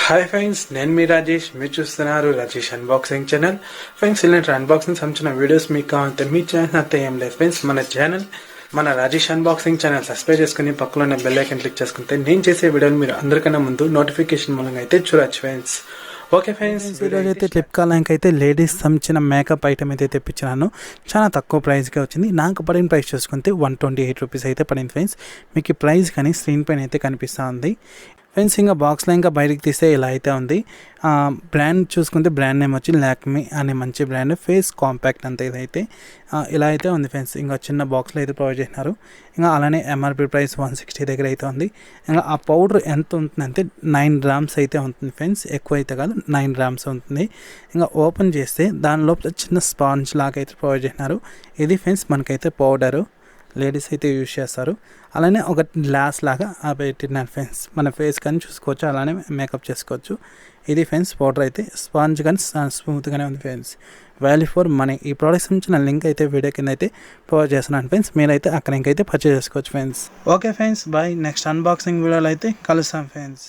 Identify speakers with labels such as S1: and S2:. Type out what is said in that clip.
S1: Hi friends, నేను మీ రాజేష్. మీరు చూస్తున్నారు రాజేష్ అన్బాక్సింగ్ ఛానల్. ఫ్రెండ్స్, ఇలాంటి అన్బాక్సింగ్ సంబంధించిన వీడియోస్ మీకు కావాలంటే మీ ఛానల్ అంతా ఏం లేదు ఫ్రెండ్స్. మన రాజేష్ అన్బాక్సింగ్ ఛానల్ సబ్స్క్రైబ్ చేసుకుని పక్కలో ఉన్న బెల్ ఐకాన్ క్లిక్ చేసుకుంటే నేను చేసే వీడియోలు మీరు అందరికన్నా ముందు నోటిఫికేషన్ మూలంగా అయితే చూడొచ్చు ఫ్రెండ్స్. ఓకే ఫ్రెండ్స్, ఈరోజు అయితే ఫ్లిప్కార్ట్ లింక్ అయితే లేడీస్ సంబంధించిన మేకప్ ఐటమ్ అయితే తెప్పించినాను. చాలా తక్కువ ప్రైస్గా వచ్చింది. నాకు పడిన ప్రైస్ చూసుకుంటే 128 రూపీస్ అయితే పడింది ఫ్రెండ్స్. మీకు ఈ ప్రైస్ కానీ స్క్రీన్ పైన అయితే కనిపిస్తూ ఉంది ఫ్రెండ్స్. ఇంకా బాక్స్లో ఇంకా బయటకు తీస్తే ఇలా అయితే ఉంది. బ్రాండ్ చూసుకుంటే బ్రాండ్ నేమ్ వచ్చి లాక్మే అనే మంచి బ్రాండ్. ఫేస్ కాంపాక్ట్ అంతే ఇదైతే ఇలా అయితే ఉంది ఫ్రెండ్స్. ఇంకా చిన్న బాక్స్లో అయితే ప్రొవైడ్ చేసినారు. ఇంకా అలానే ఎంఆర్పి ప్రైస్ 160 దగ్గర అయితే ఉంది. ఇంకా ఆ పౌడర్ ఎంత ఉంటుందంటే 9 గ్రామ్స్ అయితే ఉంటుంది ఫ్రెండ్స్. ఎక్కువ అయితే కాదు, 9 గ్రామ్స్ ఉంటుంది. ఇంకా ఓపెన్ చేస్తే దాని లోపల చిన్న స్పాంజ్ లాగా అయితే ప్రొవైడ్ చేసినారు. ఇది ఫ్రెండ్స్ మనకైతే పౌడరు లేడీస్ అయితే యూజ్ చేస్తారు. అలానే ఒక గ్లాస్ లాగా పెట్టినారు ఫ్రెండ్స్. మన ఫేస్ కానీ చూసుకోవచ్చు, అలానే మేకప్ చేసుకోవచ్చు. ఇది ఫ్రెండ్స్ పౌడర్ అయితే స్పాంజ్ కానీ స్మూత్గానే ఉంది ఫ్రెండ్స్. Value for money. ఈ ప్రోడక్ట్స్ నుంచి నా లింక్ అయితే వీడియో కింద అయితే ప్రొవైడ్ చేస్తున్నాను ఫ్రెండ్స్. మీరైతే అక్కడ ఇంకైతే పర్చేస్ చేసుకోవచ్చు friends. Okay friends, bye. Next unboxing వీడియోలో అయితే కలుస్తాం ఫ్రెండ్స్.